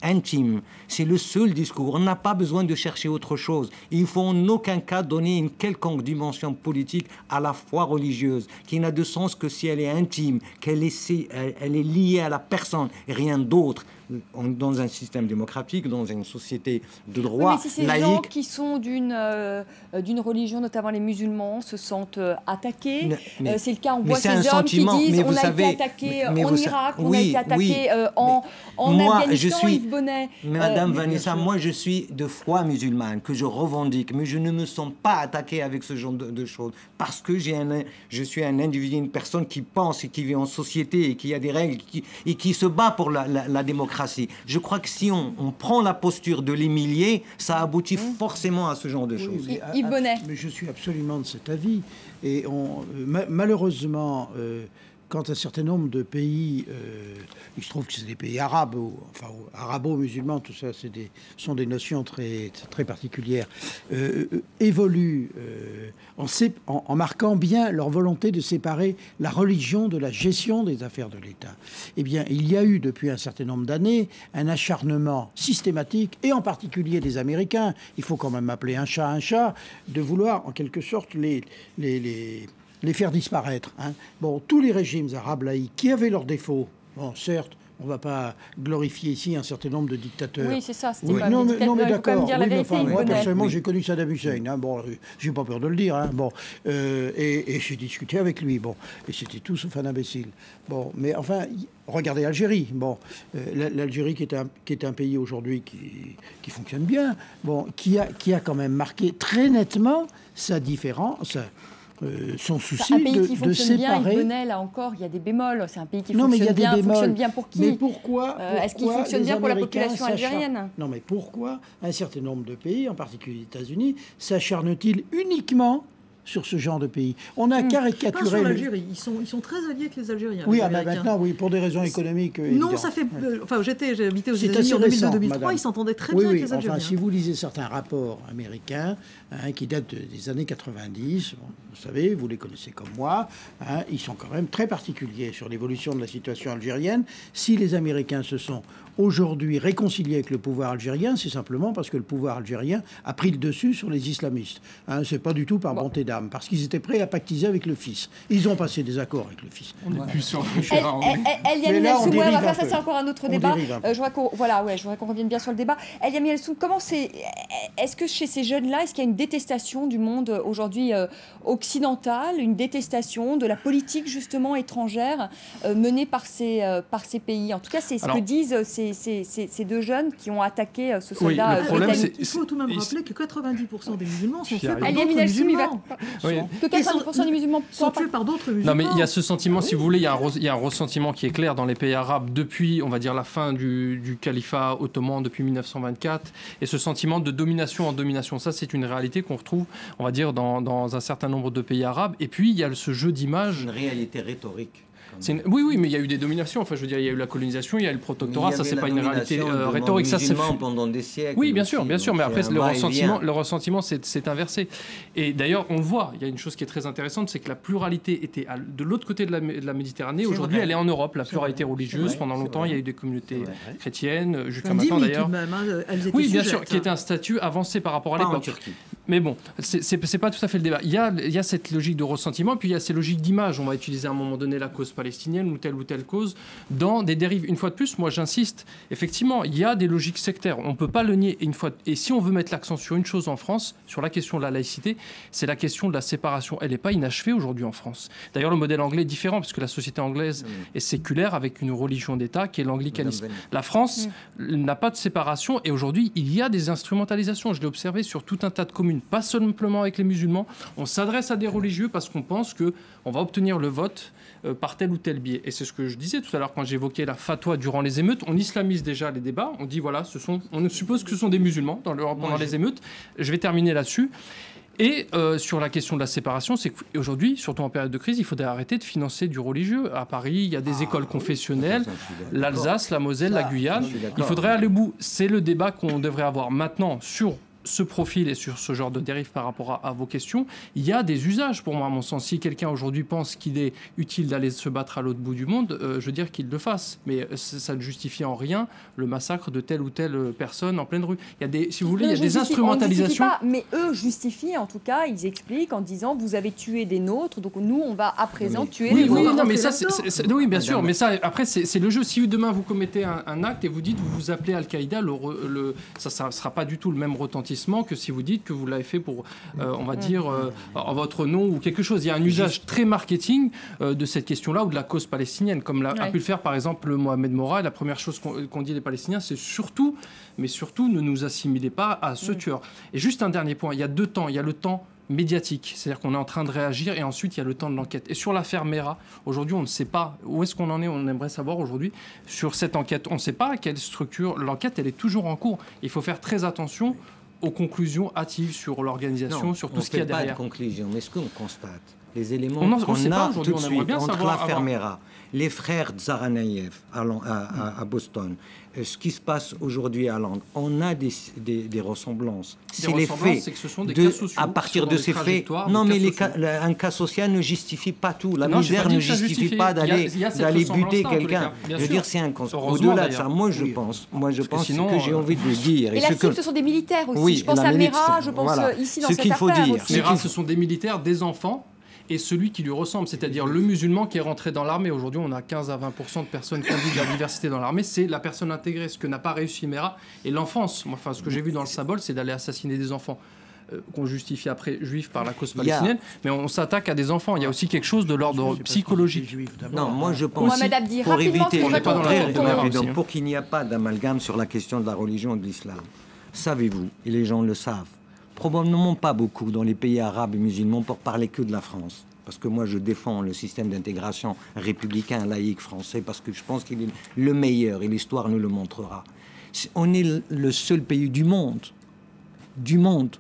intime. C'est le seul discours. On n'a pas besoin de chercher autre chose. Il faut en aucun cas donner une quelconque dimension politique à la foi religieuse, qui n'a de sens que si elle est intime, qu'elle elle est liée à la personne et rien d'autre. Dans un système démocratique, dans une société de droit, oui, mais si ces laïque... gens qui sont d'une religion, notamment les musulmans, se sentent attaqués, c'est le cas, on voit ces hommes qui disent on a été attaqué en Irak, on a été attaqué en Afghanistan, Yves Bonnet. Madame Vanessa, moi je suis de foi musulmane, que je revendique, mais je ne me sens pas attaqué avec ce genre de choses, parce que je suis un individu, une personne qui pense et qui vit en société et qui a des règles et qui se bat pour la démocratie. Je crois que si on prend la posture de l'humilier, ça aboutit forcément à ce genre de choses. Yves Bonnet. Mais je suis absolument de cet avis. Et malheureusement, quand un certain nombre de pays, il se trouve que c'est des pays arabes, enfin arabo-musulmans, tout ça, sont des notions très, très particulières, évoluent en marquant bien leur volonté de séparer la religion de la gestion des affaires de l'État. Eh bien, il y a eu depuis un certain nombre d'années un acharnement systématique, et en particulier des Américains, il faut quand même appeler un chat, de vouloir en quelque sorte les faire disparaître. Hein. Bon, tous les régimes arabes laïcs qui avaient leurs défauts, bon, certes, on ne va pas glorifier ici un certain nombre de dictateurs. Oui, c'est ça. Oui. Pas non, mais d'accord. Oui, moi, personnellement, j'ai connu Saddam Hussein. Hein, bon, j'ai pas peur de le dire. Hein, bon, et j'ai discuté avec lui. Bon, et c'était tout sauf un imbécile. Bon, mais enfin, regardez l'Algérie. Bon, l'Algérie qui est un pays aujourd'hui qui fonctionne bien. Bon, qui a quand même marqué très nettement sa différence. Son souci un pays qui de fonctionne séparer... bien, Yves Bonnet, là encore, il y a des bémols. C'est un pays qui fonctionne bien pour qui? Mais pourquoi est-ce qu'il fonctionne bien pour la population algérienne? Non, mais pourquoi un certain nombre de pays, en particulier les États-Unis, s'acharnent-ils uniquement sur ce genre de pays? On a caricaturé... Pas sur l'Algérie. Ils sont très alliés avec les Algériens. Oui, maintenant, oui, pour des raisons économiques. Non, ça fait... Enfin, j'ai habité aux États-Unis en 2002-2003, ils s'entendaient très bien avec les Algériens. Enfin, si vous lisez certains rapports américains, qui datent des années 90, vous savez, vous les connaissez comme moi, ils sont quand même très particuliers sur l'évolution de la situation algérienne. Si les Américains se sont aujourd'hui réconciliés avec le pouvoir algérien, c'est simplement parce que le pouvoir algérien a pris le dessus sur les islamistes. C'est pas du tout par bonté d'âme, parce qu'ils étaient prêts à pactiser avec le fils. Ils ont passé des accords avec le fils. On est plus sur Eliane Elsou, ça c'est encore un autre débat. Je voudrais qu'on revienne bien sur le débat. Eliane Elsou, est-ce que chez ces jeunes-là, est-ce qu'il y a une détestation du monde aujourd'hui occidental, une détestation de la politique justement étrangère menée par ces pays? En tout cas, c'est ce que disent ces deux jeunes qui ont attaqué ce soldat britannique. Il faut tout de même rappeler que 90% des musulmans sont tués par d'autres musulmans. Que 90% des musulmans sont tués par d'autres musulmans. Non, mais il y a ce sentiment, si vous voulez, il y a un ressentiment qui est clair dans les pays arabes depuis, on va dire, la fin du califat ottoman depuis 1924, et ce sentiment de domination en domination. Ça, c'est une réalité qu'on retrouve, on va dire, dans un certain nombre de pays arabes. Et puis, il y a ce jeu d'images. Une réalité rhétorique. Oui, mais il y a eu des dominations. Enfin, je veux dire, il y a eu la colonisation, il y a eu le protectorat. Ça, c'est pas une réalité rhétorique. Ça, c'est pendant des siècles. Oui, bien sûr. Mais après, le ressentiment s'est inversé. Et d'ailleurs, on voit. Il y a une chose qui est très intéressante, c'est que la pluralité était de l'autre côté de la Méditerranée. Aujourd'hui, elle est en Europe. La pluralité religieuse. Pendant longtemps, il y a eu des communautés chrétiennes, jusqu'à maintenant d'ailleurs. Oui, bien sûr, qui était un statut avancé par rapport à l'époque. Mais bon, c'est pas tout à fait le débat. Il y a cette logique de ressentiment, puis il y a ces logiques d'image. On va utiliser à un moment donné la cause palestinienne ou telle cause dans des dérives. Une fois de plus, moi j'insiste, effectivement, il y a des logiques sectaires. On ne peut pas le nier. Et si on veut mettre l'accent sur une chose en France, sur la question de la laïcité, c'est la question de la séparation. Elle n'est pas inachevée aujourd'hui en France. D'ailleurs, le modèle anglais est différent, puisque la société anglaise est séculaire avec une religion d'État qui est l'anglicanisme. La France n'a pas de séparation et aujourd'hui, il y a des instrumentalisations. Je l'ai observé sur tout un tas de communes, pas simplement avec les musulmans. On s'adresse à des religieux parce qu'on pense qu'on va obtenir le vote par tel ou tel biais. Et c'est ce que je disais tout à l'heure quand j'évoquais la fatwa durant les émeutes. On islamise déjà les débats. On dit, voilà, on suppose que ce sont des musulmans pendant les émeutes. Je vais terminer là-dessus. Et sur la question de la séparation, c'est qu'aujourd'hui, surtout en période de crise, il faudrait arrêter de financer du religieux. À Paris, il y a des écoles confessionnelles, l'Alsace, la Moselle, la Guyane. Il faudrait aller au bout. C'est le débat qu'on devrait avoir maintenant sur ce profil et sur ce genre de dérive par rapport à vos questions, il y a des usages pour moi, à mon sens. Si quelqu'un aujourd'hui pense qu'il est utile d'aller se battre à l'autre bout du monde, je veux dire qu'il le fasse. Mais ça ne justifie en rien le massacre de telle ou telle personne en pleine rue. Il y a des, si vous voulez, il y a des instrumentalisations. Pas, mais eux justifient, en tout cas, ils expliquent en disant vous avez tué des nôtres, donc nous on va à présent tuer les vôtres. Oui, non, mais ça, oui, bien sûr. Mais ça, après, c'est le jeu. Si demain vous commettez un acte et vous dites vous vous appelez Al-Qaïda, ça ne sera pas du tout le même retentissement que si vous dites que vous l'avez fait pour, on va dire, en votre nom ou quelque chose. Il y a un usage très marketing de cette question-là ou de la cause palestinienne, comme a pu le faire par exemple Mohamed Morra. La première chose qu'ont dit les Palestiniens, c'est surtout, ne nous assimilez pas à ce tueur. Et juste un dernier point, il y a deux temps. Il y a le temps médiatique, c'est-à-dire qu'on est en train de réagir et ensuite il y a le temps de l'enquête. Et sur l'affaire Mera, aujourd'hui on ne sait pas où est-ce qu'on en est, on aimerait savoir aujourd'hui sur cette enquête. On ne sait pas à quelle structure, l'enquête elle est toujours en cours. Il faut faire très attention aux conclusions hâtives sur l'organisation, sur tout ce qu'il y a derrière. On ne fait pas de conclusion, mais ce qu'on constate, les éléments qu'on a tout de suite entre l'affaire Mera, les frères Tsaranaïev à Boston, ce qui se passe aujourd'hui à Londres, on a des ressemblances. C'est les faits. C'est que ce sont des cas sociaux, à partir de ces faits. Non, mais un cas social ne justifie pas tout. La misère ne justifie pas d'aller buter quelqu'un. Je veux dire, c'est un constat. Au-delà de ça, moi je pense ce que j'ai envie de dire. Et la cible, ce sont des militaires aussi. Oui, je pense à Mera, je pense ici dans cette affaire aussi. Mera, ce sont des militaires, des enfants. Et celui qui lui ressemble, c'est-à-dire le musulman qui est rentré dans l'armée. Aujourd'hui, on a 15 à 20% de personnes conduites à l'université dans l'armée. C'est la personne intégrée, ce que n'a pas réussi Mera. Et l'enfance, ce que j'ai vu dans le symbole, c'est d'aller assassiner des enfants qu'on justifie après juifs par la cause palestinienne. Mais on s'attaque à des enfants. Il y a aussi quelque chose de l'ordre psychologique. Non, moi je pense pour éviter, pour qu'il n'y ait pas d'amalgame sur la question de la religion et de l'islam. Savez-vous, et les gens le savent, probablement pas beaucoup dans les pays arabes et musulmans pour parler que de la France. Parce que moi, je défends le système d'intégration républicain, laïque français, parce que je pense qu'il est le meilleur et l'histoire nous le montrera. On est le seul pays du monde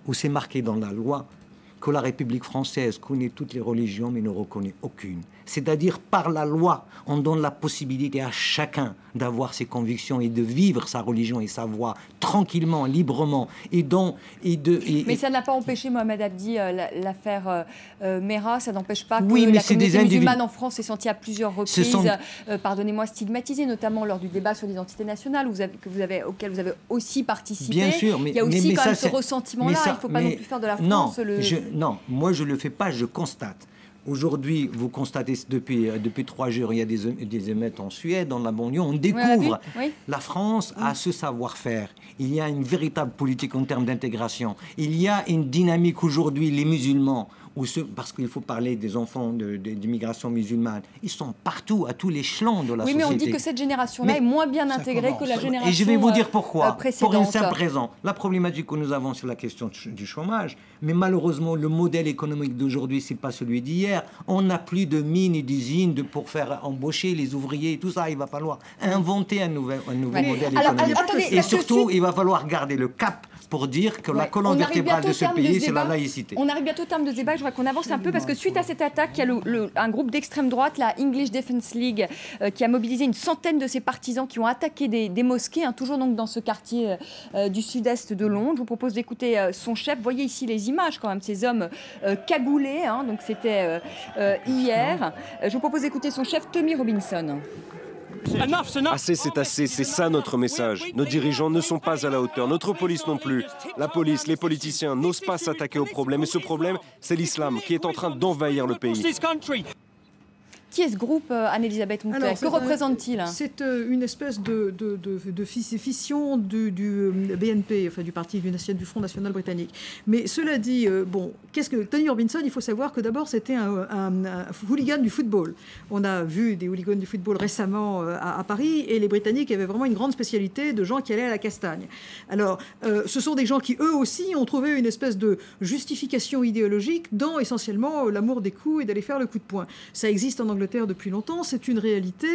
où c'est marqué dans la loi que la République française connaît toutes les religions mais ne reconnaît aucune. C'est-à-dire, par la loi, on donne la possibilité à chacun d'avoir ses convictions et de vivre sa religion et sa foi tranquillement, librement. Mais ça n'a pas empêché, Mohamed Abdi, l'affaire Mera, ça n'empêche pas que la communauté musulmane en France s'est sentie à plusieurs reprises, pardonnez-moi, stigmatisée, notamment lors du débat sur l'identité nationale auquel vous avez aussi participé. Bien sûr, mais il y a aussi quand même ce ressentiment-là, il ne faut pas non plus faire de la France Non, moi je ne le fais pas, je constate. Aujourd'hui, vous constatez, depuis 3 jours, il y a des émeutes en Suède, dans la banlieue. On découvre la France a ce savoir-faire. Il y a une véritable politique en termes d'intégration. Il y a une dynamique aujourd'hui, les musulmans, parce qu'il faut parler des enfants d'immigration musulmane, ils sont partout, à tous les échelons de la société. Oui, mais on dit que cette génération-là est moins bien intégrée que la génération précédente. Et je vais vous dire pourquoi. Pour une simple raison. La problématique que nous avons sur la question du chômage, mais malheureusement, le modèle économique d'aujourd'hui, ce n'est pas celui d'hier. On n'a plus de mines et d'usines pour faire embaucher les ouvriers et tout ça. Il va falloir inventer un nouveau modèle économique. Et surtout, il va falloir garder le cap pour dire que la colonne vertébrale de ce pays, c'est la laïcité. On arrive bientôt au terme de ce débat. Je voudrais qu'on avance un peu parce que suite à cette attaque, il y a un groupe d'extrême droite, la English Defence League, qui a mobilisé une centaine de ses partisans qui ont attaqué des mosquées, toujours donc dans ce quartier du sud-est de Londres. Je vous propose d'écouter son chef. Vous voyez ici les images quand même, ces hommes cagoulés. Donc c'était hier. Je vous propose d'écouter son chef, Tommy Robinson. Assez, c'est assez, c'est ça notre message. Nos dirigeants ne sont pas à la hauteur, notre police non plus. La police, les politiciens n'osent pas s'attaquer au problème. Et ce problème, c'est l'islam qui est en train d'envahir le pays. Qui est ce groupe, Anne-Elisabeth Moutet? Que représente-t-il? C'est une espèce de fission du BNP, enfin du Parti du Front National Britannique. Mais cela dit, qu'est-ce que Tony Robinson? Il faut savoir que d'abord c'était un hooligan du football. On a vu des hooligans du football récemment à Paris, et les Britanniques avaient vraiment une grande spécialité de gens qui allaient à la castagne. Alors, ce sont des gens qui eux aussi ont trouvé une espèce de justification idéologique dans essentiellement l'amour des coups et d'aller faire le coup de poing. Ça existe en Angleterre. Angleterre depuis longtemps. C'est une réalité.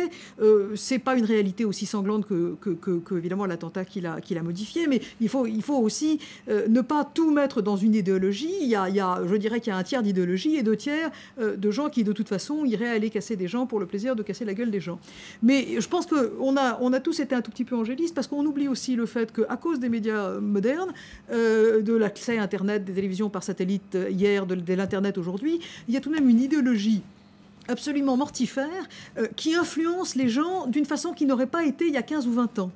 C'est pas une réalité aussi sanglante que évidemment l'attentat qu'il a modifié, mais il faut aussi ne pas tout mettre dans une idéologie. Je dirais qu'il y a un tiers d'idéologie et 2 tiers de gens qui de toute façon iraient aller casser des gens pour le plaisir de casser la gueule des gens. Mais je pense qu'on a tous été un tout petit peu angélistes parce qu'on oublie aussi le fait qu'à cause des médias modernes, de l'accès à Internet, des télévisions par satellite hier, de l'Internet aujourd'hui, il y a tout de même une idéologie absolument mortifère qui influence les gens d'une façon qui n'aurait pas été il y a 15 ou 20 ans.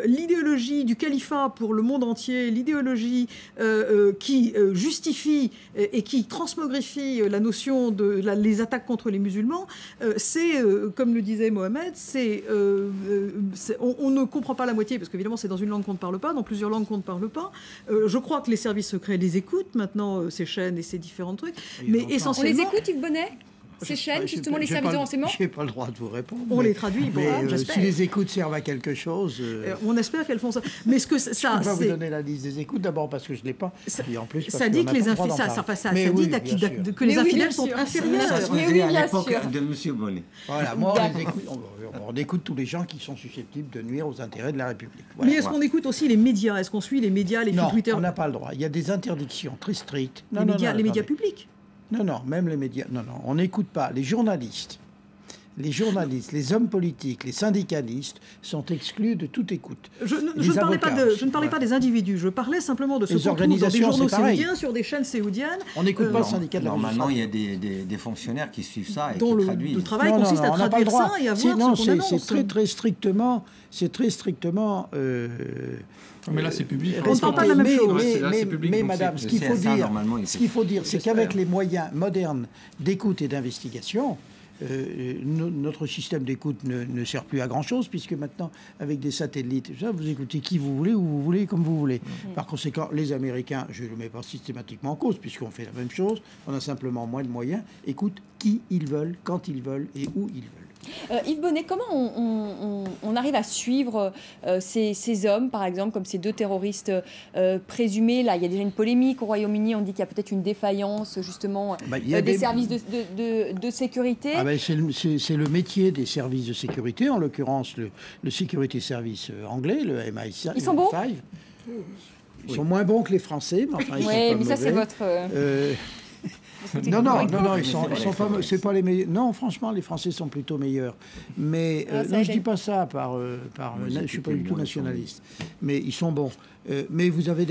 L'idéologie du califat pour le monde entier, l'idéologie qui justifie et qui transmogrifie la notion les attaques contre les musulmans, c'est, comme le disait Mohamed, on ne comprend pas la moitié, parce qu'évidemment c'est dans une langue qu'on ne parle pas, dans plusieurs langues qu'on ne parle pas. Je crois que les services secrets les écoutent maintenant, ces chaînes et ces différents trucs, mais essentiellement... On les écoute, Yves Bonnet ? Ces chaînes, justement, les services de renseignement ? Je n'ai pas le droit de vous répondre. On les traduit, si les écoutes servent à quelque chose... on espère qu'elles font ça. Mais ce que ça... Je ne peux pas vous donner la liste des écoutes, d'abord parce que je ne l'ai pas, et en plus ça dit que les infidèles sont inférieurs. Ça se faisait à l'époque de M. Bonnet. Voilà, moi, on écoute tous les gens qui sont susceptibles de nuire aux intérêts de la République. Voilà. Mais est-ce qu'on écoute aussi les médias ? Est-ce qu'on suit les médias, les fils Twitter ? Non, on n'a pas le droit. Il y a des interdictions très strictes. Les médias publics ? Non, même les médias. Non, on n'écoute pas. Les journalistes, les hommes politiques, les syndicalistes sont exclus de toute écoute. Je ne parlais pas des individus. Je parlais simplement de ce qu'on trouve dans des journaux saoudiens, sur des chaînes saoudiennes. On n'écoute pas le syndicat de la Normalement, il y a des fonctionnaires qui suivent ça et dont qui traduisent. Le travail consiste à traduire ça et à voir ce qu'on annonce. C'est très strictement... Mais là, c'est public. On ne parle pas de la même chose. Mais madame, ce qu'il faut dire, c'est qu'avec les moyens modernes d'écoute et d'investigation, notre système d'écoute ne sert plus à grand-chose, puisque maintenant, avec des satellites, vous écoutez qui vous voulez, où vous voulez, comme vous voulez. Par conséquent, les Américains, je ne le mets pas systématiquement en cause, puisqu'on fait la même chose, on a simplement moins de moyens, écoutent qui ils veulent, quand ils veulent et où ils veulent. Yves Bonnet, comment on arrive à suivre ces hommes, par exemple, comme ces 2 terroristes présumés ? Là, il y a déjà une polémique au Royaume-Uni. On dit qu'il y a peut-être une défaillance, justement, des services de sécurité. C'est le métier des services de sécurité, en l'occurrence le Security Service anglais, le MI5. Ils sont bons ? Ils sont moins bons que les Français, mais enfin, ils sont pas mauvais. Mais ça, c'est votre... Non, ils sont pas. C'est pas les meilleurs. Non, franchement, les Français sont plutôt meilleurs. Mais je dis pas ça je suis pas du tout nationaliste. Mais ils sont bons. Mais vous avez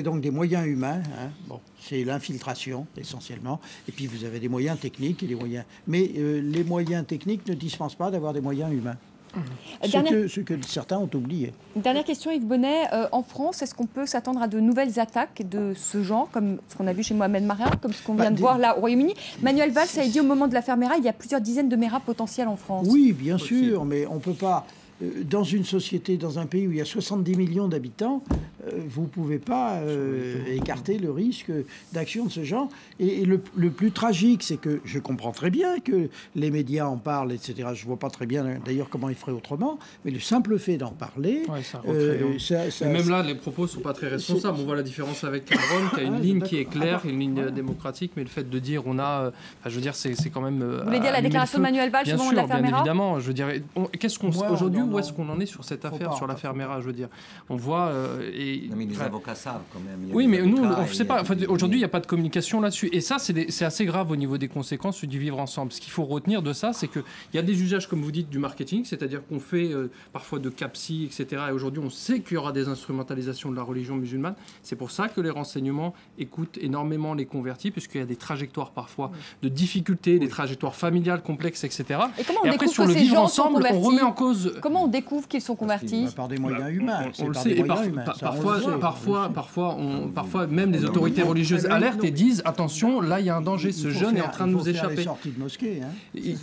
donc des moyens humains. C'est l'infiltration essentiellement. Et puis vous avez des moyens techniques et des moyens. Mais les moyens techniques ne dispensent pas d'avoir des moyens humains. Ce que certains ont oublié. Dernière question, Yves Bonnet. En France, est-ce qu'on peut s'attendre à de nouvelles attaques de ce genre, comme ce qu'on a vu chez Mohamed Merah, comme ce qu'on vient de voir là au Royaume-Uni ? Manuel Valls a dit au moment de l'affaire Merah, il y a plusieurs dizaines de Merah potentiels en France. Oui, bien sûr, mais on ne peut pas... Dans une société, dans un pays où il y a 70 millions d'habitants, vous ne pouvez pas écarter le risque d'action de ce genre. Et le plus tragique, c'est que je comprends très bien que les médias en parlent, etc. Je ne vois pas très bien d'ailleurs comment ils feraient autrement, mais le simple fait d'en parler... même là, les propos ne sont pas très responsables. On voit la différence avec Cameron, qui a une ligne qui est claire, une ligne démocratique, mais le fait de dire c'est quand même... Vous voulez dire la déclaration de Manuel Valls au moment de l'affaire Merah ? Bien évidemment, je dirais... Aujourd'hui, où est-ce qu'on en est sur cette affaire, sur l'affaire Merah, je veux dire. On voit... mais les avocats savent quand même. Oui, mais nous, on ne sait pas. Aujourd'hui, il n'y a pas de communication là-dessus. Et ça, c'est assez grave au niveau des conséquences du vivre ensemble. Ce qu'il faut retenir de ça, c'est qu'il y a des usages, comme vous dites, du marketing, c'est-à-dire qu'on fait parfois de capsi, etc. Et aujourd'hui, on sait qu'il y aura des instrumentalisations de la religion musulmane. C'est pour ça que les renseignements écoutent énormément les convertis, puisqu'il y a des trajectoires parfois de difficultés, des trajectoires familiales complexes, etc. Et comment on découvre après, sur le vivre ensemble, on remet en cause... Comment on découvre qu'ils sont convertis ? Par des moyens humains. On le sait. Parfois, même les autorités religieuses alertent et disent attention, là, il y a un danger, ce jeune est en train de nous échapper. Les sorties de mosquée. Et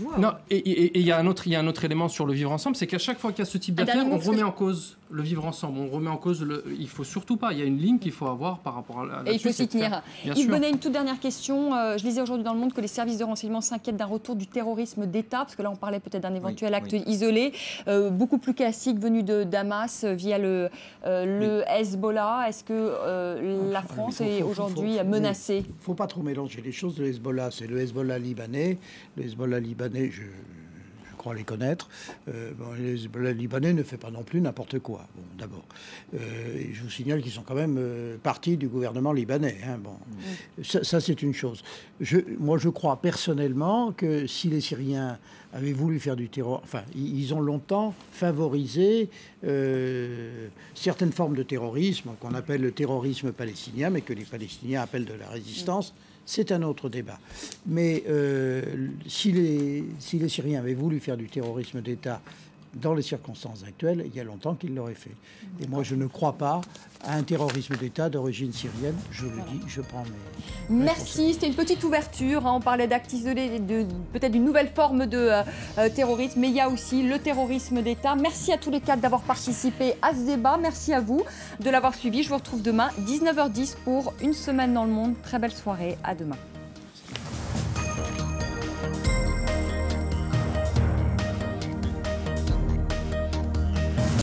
il y a un autre élément sur le vivre ensemble, c'est qu'à chaque fois qu'il y a ce type d'affaires, on remet en cause le vivre ensemble. On remet en cause il faut surtout pas. Il y a une ligne qu'il faut avoir par rapport à et il faut s'y tenir. Yves Bonnet, une toute dernière question. Je lisais aujourd'hui dans Le Monde que les services de renseignement s'inquiètent d'un retour du terrorisme d'État, parce que là on parlait peut-être d'un éventuel acte isolé, beaucoup plus classique venu de Damas via le Hezbollah. Est-ce que la France est aujourd'hui menacée? Il ne faut pas trop mélanger les choses. Le Hezbollah, c'est le Hezbollah libanais. Le Hezbollah libanais, je crois les connaître. Le Libanais ne fait pas non plus n'importe quoi. Bon, d'abord, je vous signale qu'ils sont quand même partis du gouvernement libanais. Hein. Bon, ça c'est une chose. Moi, je crois personnellement que si les Syriens avaient voulu faire du terror, enfin, ils ont longtemps favorisé certaines formes de terrorisme qu'on appelle le terrorisme palestinien, mais que les Palestiniens appellent de la résistance. C'est un autre débat. Mais si les Syriens avaient voulu faire du terrorisme d'État dans les circonstances actuelles, il y a longtemps qu'ils l'auraient fait. Et moi, je ne crois pas à un terrorisme d'État d'origine syrienne. Je le dis, je prends mes... Merci, c'était une petite ouverture. Hein. On parlait d'actes isolés, peut-être d'une nouvelle forme de terrorisme, mais il y a aussi le terrorisme d'État. Merci à tous les quatre d'avoir participé à ce débat. Merci à vous de l'avoir suivi. Je vous retrouve demain, 19h10 pour Une semaine dans le monde. Très belle soirée, à demain.